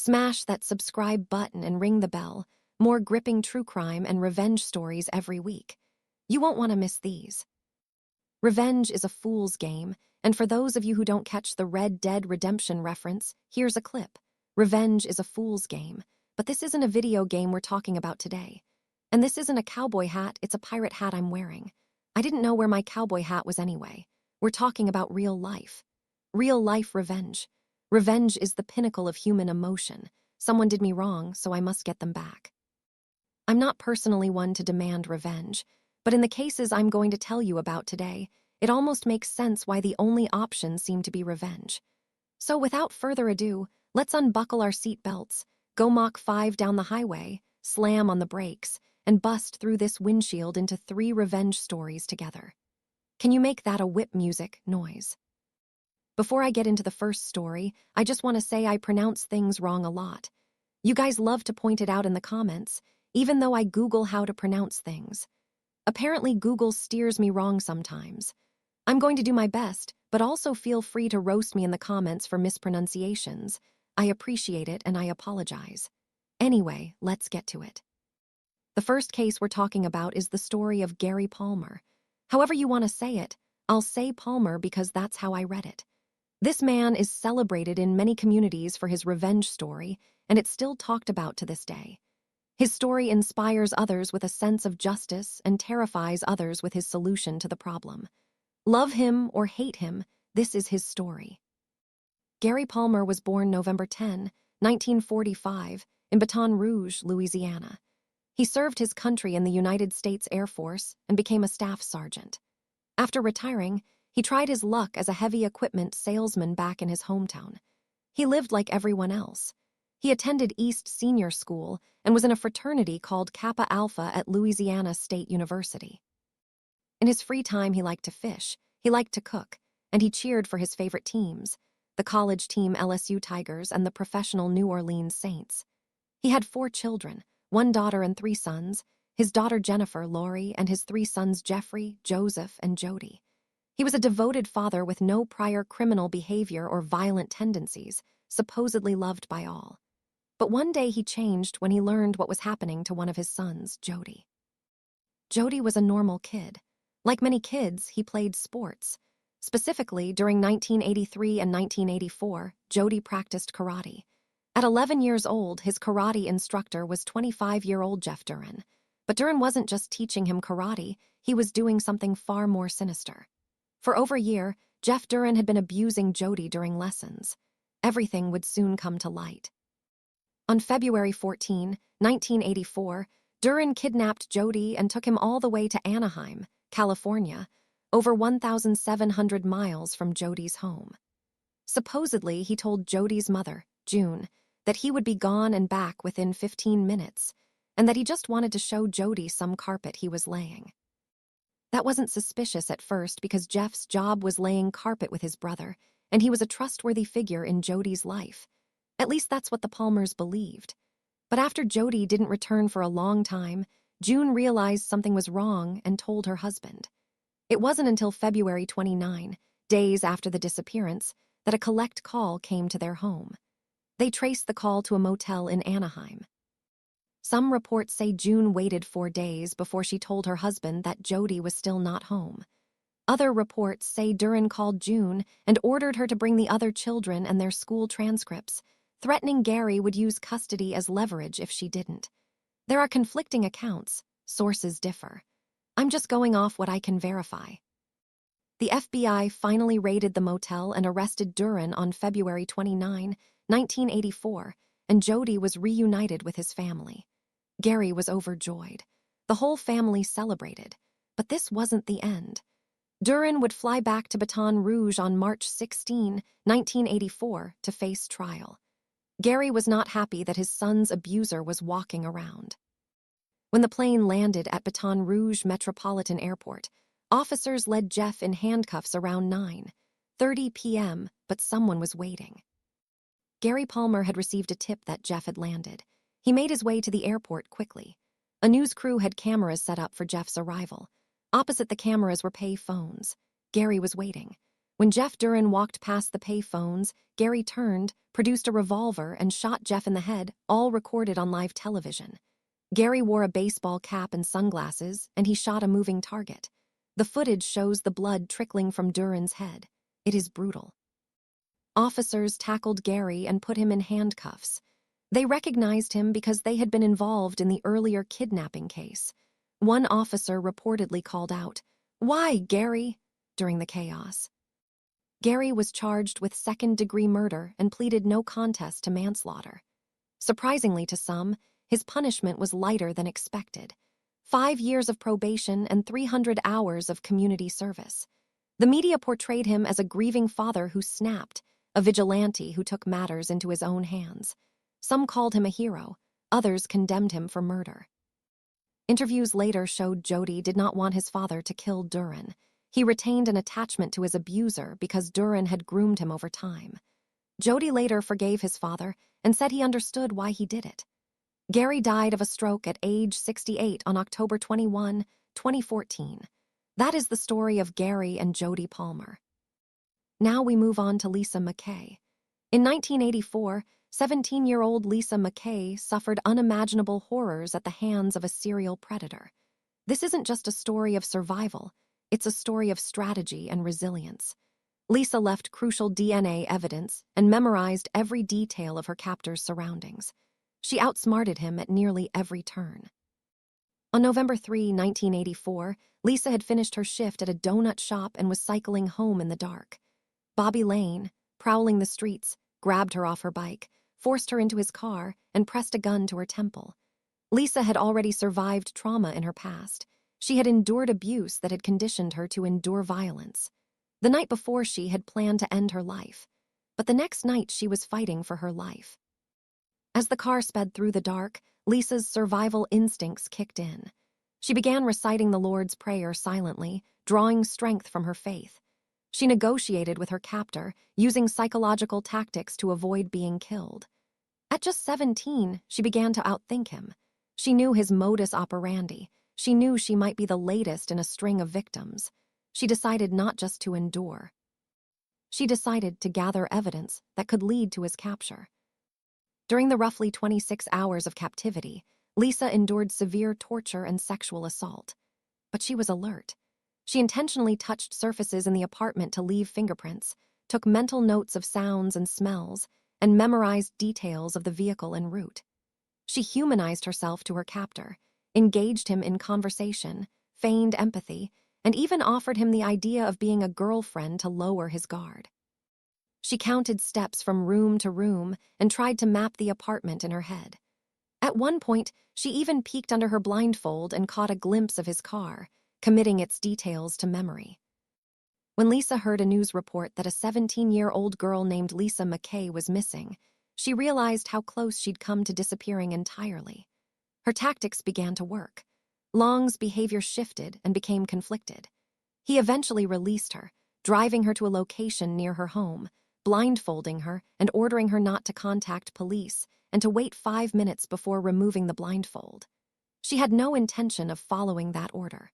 Smash that subscribe button and ring the bell. More gripping true crime and revenge stories every week. You won't want to miss these. Revenge is a fool's game, and for those of you who don't catch the Red Dead Redemption reference, here's a clip. Revenge is a fool's game, but this isn't a video game we're talking about today. And this isn't a cowboy hat, it's a pirate hat I'm wearing. I didn't know where my cowboy hat was anyway. We're talking about real life. Real life revenge. Revenge is the pinnacle of human emotion. Someone did me wrong, so I must get them back. I'm not personally one to demand revenge, but in the cases I'm going to tell you about today, it almost makes sense why the only option seemed to be revenge. So without further ado, let's unbuckle our seat belts, go Mach 5 down the highway, slam on the brakes, and bust through this windshield into 3 revenge stories together. Can you make that a whip music noise? Before I get into the first story, I just want to say I pronounce things wrong a lot. You guys love to point it out in the comments, even though I Google how to pronounce things. Apparently Google steers me wrong sometimes. I'm going to do my best, but also feel free to roast me in the comments for mispronunciations. I appreciate it and I apologize. Anyway, let's get to it. The first case we're talking about is the story of Gary Palmer. However you want to say it, I'll say Palmer because that's how I read it. This man is celebrated in many communities for his revenge story, and it's still talked about to this day. His story inspires others with a sense of justice and terrifies others with his solution to the problem. Love him or hate him, this is his story. Gary Palmer was born November 10, 1945, in Baton Rouge, Louisiana. He served his country in the United States Air Force and became a staff sergeant. After retiring, he tried his luck as a heavy equipment salesman back in his hometown. He lived like everyone else. He attended East Senior School and was in a fraternity called Kappa Alpha at Louisiana State University. In his free time, he liked to fish, he liked to cook, and he cheered for his favorite teams, the college team LSU Tigers and the professional New Orleans Saints. He had 4 children, 1 daughter and 3 sons, his daughter Jennifer, Lori, and his 3 sons Jeffrey, Joseph, and Jody. He was a devoted father with no prior criminal behavior or violent tendencies, supposedly loved by all. But one day he changed when he learned what was happening to one of his sons, Jody. Jody was a normal kid. Like many kids, he played sports. Specifically, during 1983 and 1984, Jody practiced karate. At 11 years old, his karate instructor was 25-year-old Jeff Duran. But Duran wasn't just teaching him karate, he was doing something far more sinister. For over a year, Jeff Duran had been abusing Jody during lessons. Everything would soon come to light. On February 14, 1984, Duran kidnapped Jody and took him all the way to Anaheim, California, over 1,700 miles from Jody's home. Supposedly, he told Jody's mother, June, that he would be gone and back within 15 minutes, and that he just wanted to show Jody some carpet he was laying. That wasn't suspicious at first because Jeff's job was laying carpet with his brother, and he was a trustworthy figure in Jody's life. At least that's what the Palmers believed. But after Jody didn't return for a long time, June realized something was wrong and told her husband. It wasn't until February 29, days after the disappearance, that a collect call came to their home. They traced the call to a motel in Anaheim. Some reports say June waited 4 days before she told her husband that Jody was still not home. Other reports say Duran called June and ordered her to bring the other children and their school transcripts, threatening Gary would use custody as leverage if she didn't. There are conflicting accounts. Sources differ. I'm just going off what I can verify. The FBI finally raided the motel and arrested Duran on February 29, 1984, and Jody was reunited with his family. Gary was overjoyed. The whole family celebrated. But this wasn't the end. Duran would fly back to Baton Rouge on March 16, 1984, to face trial. Gary was not happy that his son's abuser was walking around. When the plane landed at Baton Rouge Metropolitan Airport, officers led Jeff in handcuffs around 9:30 p.m., but someone was waiting. Gary Palmer had received a tip that Jeff had landed. He made his way to the airport quickly. A news crew had cameras set up for Jeff's arrival. Opposite the cameras were pay phones. Gary was waiting. When Jeff Duren walked past the payphones, Gary turned, produced a revolver, and shot Jeff in the head, all recorded on live television. Gary wore a baseball cap and sunglasses, and he shot a moving target. The footage shows the blood trickling from Duren's head. It is brutal. Officers tackled Gary and put him in handcuffs. They recognized him because they had been involved in the earlier kidnapping case. One officer reportedly called out, "Why, Gary?" during the chaos. Gary was charged with second-degree murder and pleaded no contest to manslaughter. Surprisingly to some, his punishment was lighter than expected: 5 years of probation and 300 hours of community service. The media portrayed him as a grieving father who snapped, a vigilante who took matters into his own hands. Some called him a hero, others condemned him for murder. Interviews later showed Jody did not want his father to kill Duren. He retained an attachment to his abuser because Duren had groomed him over time. Jody later forgave his father and said he understood why he did it. Gary died of a stroke at age 68 on October 21, 2014. That is the story of Gary and Jody Palmer. Now we move on to Lisa McKay. In 1984, 17-year-old Lisa McKay suffered unimaginable horrors at the hands of a serial predator. This isn't just a story of survival, it's a story of strategy and resilience. Lisa left crucial DNA evidence and memorized every detail of her captor's surroundings. She outsmarted him at nearly every turn. On November 3, 1984, Lisa had finished her shift at a donut shop and was cycling home in the dark. Bobby Lane, prowling the streets, grabbed her off her bike, forced her into his car, and pressed a gun to her temple. Lisa had already survived trauma in her past. She had endured abuse that had conditioned her to endure violence. The night before, she had planned to end her life, but the next night she was fighting for her life. As the car sped through the dark, Lisa's survival instincts kicked in. She began reciting the Lord's Prayer silently, drawing strength from her faith. She negotiated with her captor, using psychological tactics to avoid being killed. At just 17, she began to outthink him. She knew his modus operandi. She knew she might be the latest in a string of victims. She decided not just to endure. She decided to gather evidence that could lead to his capture. During the roughly 26 hours of captivity, Lisa endured severe torture and sexual assault. But she was alert. She intentionally touched surfaces in the apartment to leave fingerprints, took mental notes of sounds and smells, and memorized details of the vehicle en route. She humanized herself to her captor, engaged him in conversation, feigned empathy, and even offered him the idea of being a girlfriend to lower his guard. She counted steps from room to room and tried to map the apartment in her head. At one point, she even peeked under her blindfold and caught a glimpse of his car, committing its details to memory. When Lisa heard a news report that a 17-year-old girl named Lisa McKay was missing, she realized how close she'd come to disappearing entirely. Her tactics began to work. Long's behavior shifted and became conflicted. He eventually released her, driving her to a location near her home, blindfolding her and ordering her not to contact police and to wait 5 minutes before removing the blindfold. She had no intention of following that order.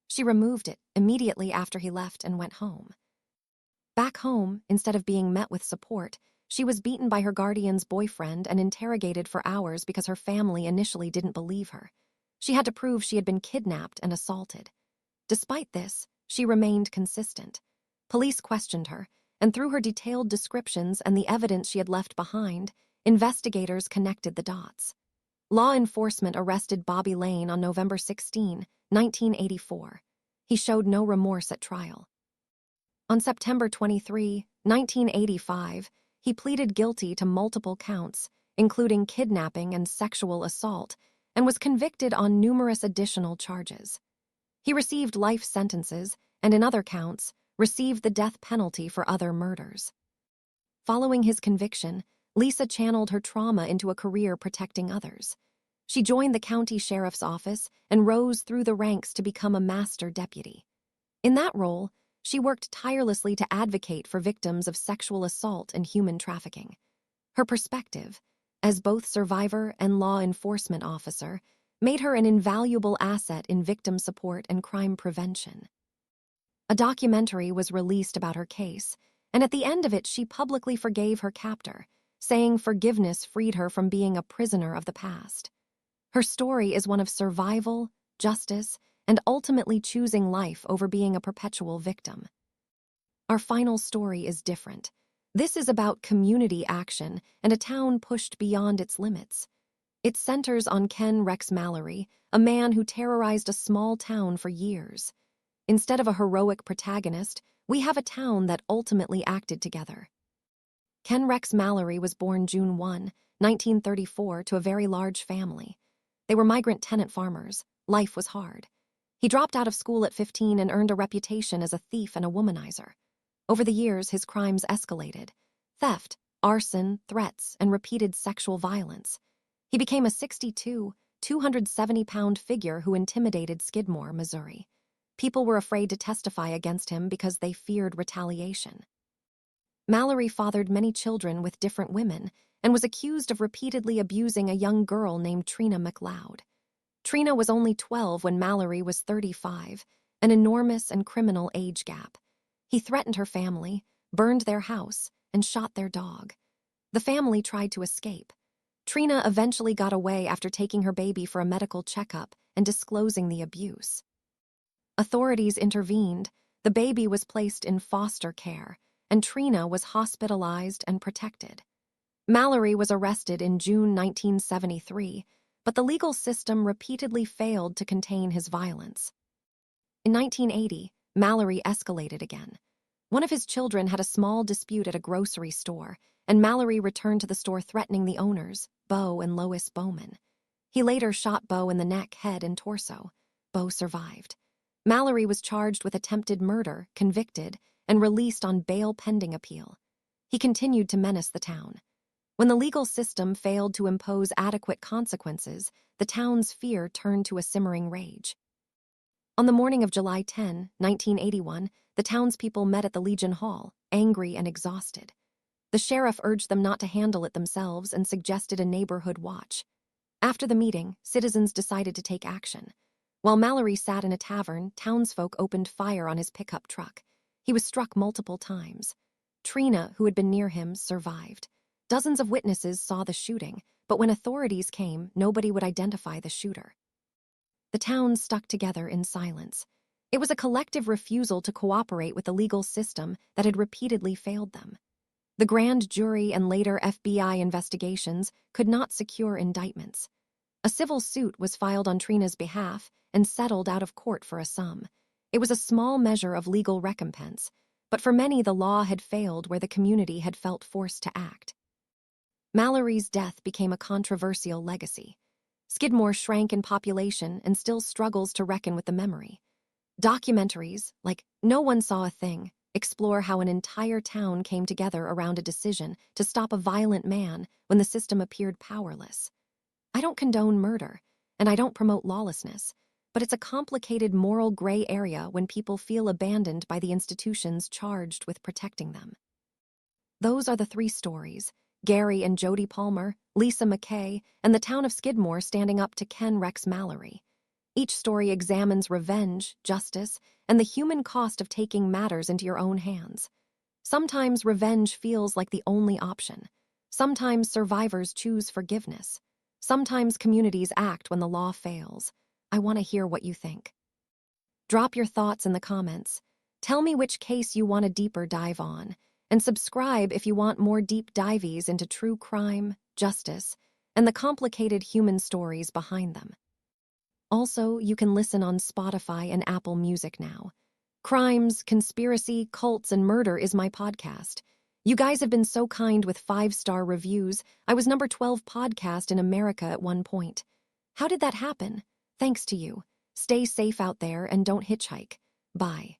She removed it immediately after he left and went home. Back home, instead of being met with support, she was beaten by her guardian's boyfriend and interrogated for hours because her family initially didn't believe her. She had to prove she had been kidnapped and assaulted. Despite this, she remained consistent. Police questioned her, and through her detailed descriptions and the evidence she had left behind, investigators connected the dots. Law enforcement arrested Bobby Lane on November 16, 1984. He showed no remorse at trial. On September 23, 1985, he pleaded guilty to multiple counts, including kidnapping and sexual assault, and was convicted on numerous additional charges. He received life sentences and, in other counts, received the death penalty for other murders. Following his conviction, Lisa channeled her trauma into a career protecting others. She joined the county sheriff's office and rose through the ranks to become a master deputy. In that role, she worked tirelessly to advocate for victims of sexual assault and human trafficking. Her perspective, as both survivor and law enforcement officer, made her an invaluable asset in victim support and crime prevention. A documentary was released about her case, and at the end of it, she publicly forgave her captor, saying forgiveness freed her from being a prisoner of the past. Her story is one of survival, justice, and ultimately choosing life over being a perpetual victim. Our final story is different. This is about community action and a town pushed beyond its limits. It centers on Ken Rex Mallory, a man who terrorized a small town for years. Instead of a heroic protagonist, we have a town that ultimately acted together. Ken Rex Mallory was born June 1, 1934, to a very large family. They were migrant tenant farmers. Life was hard. He dropped out of school at 15 and earned a reputation as a thief and a womanizer. Over the years, his crimes escalated: theft, arson, threats, and repeated sexual violence. He became a 62, 270-pound figure who intimidated Skidmore, Missouri. People were afraid to testify against him because they feared retaliation. Mallory fathered many children with different women and was accused of repeatedly abusing a young girl named Trina McLeod. Trina was only 12 when Mallory was 35, an enormous and criminal age gap. He threatened her family, burned their house, and shot their dog. The family tried to escape. Trina eventually got away after taking her baby for a medical checkup and disclosing the abuse. Authorities intervened. The baby was placed in foster care, and Trina was hospitalized and protected. Mallory was arrested in June 1973, but the legal system repeatedly failed to contain his violence. In 1980, Mallory escalated again. One of his children had a small dispute at a grocery store, and Mallory returned to the store threatening the owners, Bo and Lois Bowman. He later shot Bo in the neck, head, and torso. Bo survived. Mallory was charged with attempted murder, convicted, and released on bail pending appeal. He continued to menace the town. When the legal system failed to impose adequate consequences, the town's fear turned to a simmering rage. On the morning of July 10, 1981, the townspeople met at the Legion Hall, angry and exhausted. The sheriff urged them not to handle it themselves and suggested a neighborhood watch. After the meeting, citizens decided to take action. While Mallory sat in a tavern, townsfolk opened fire on his pickup truck. He was struck multiple times. Trina, who had been near him, survived. Dozens of witnesses saw the shooting, but when authorities came, nobody would identify the shooter. The town stuck together in silence. It was a collective refusal to cooperate with the legal system that had repeatedly failed them. The grand jury and later FBI investigations could not secure indictments. A civil suit was filed on Trina's behalf and settled out of court for a sum. It was a small measure of legal recompense, but for many the law had failed where the community had felt forced to act. Mallory's death became a controversial legacy. Skidmore shrank in population and still struggles to reckon with the memory. Documentaries, like No One Saw a Thing, explore how an entire town came together around a decision to stop a violent man when the system appeared powerless. I don't condone murder, and I don't promote lawlessness, but it's a complicated moral gray area when people feel abandoned by the institutions charged with protecting them. Those are the three stories: Gary and Jody Palmer, Lisa McKay, and the town of Skidmore standing up to Ken Rex Mallory. Each story examines revenge, justice, and the human cost of taking matters into your own hands. Sometimes revenge feels like the only option. Sometimes survivors choose forgiveness. Sometimes communities act when the law fails. I want to hear what you think. Drop your thoughts in the comments. Tell me which case you want a deeper dive on, and subscribe if you want more deep dives into true crime, justice, and the complicated human stories behind them. Also, you can listen on Spotify and Apple Music now. Crimes, conspiracy, cults, and murder is my podcast. You guys have been so kind with 5-star reviews. I was number 12 podcast in America at one point. How did that happen? Thanks to you. Stay safe out there and don't hitchhike. Bye.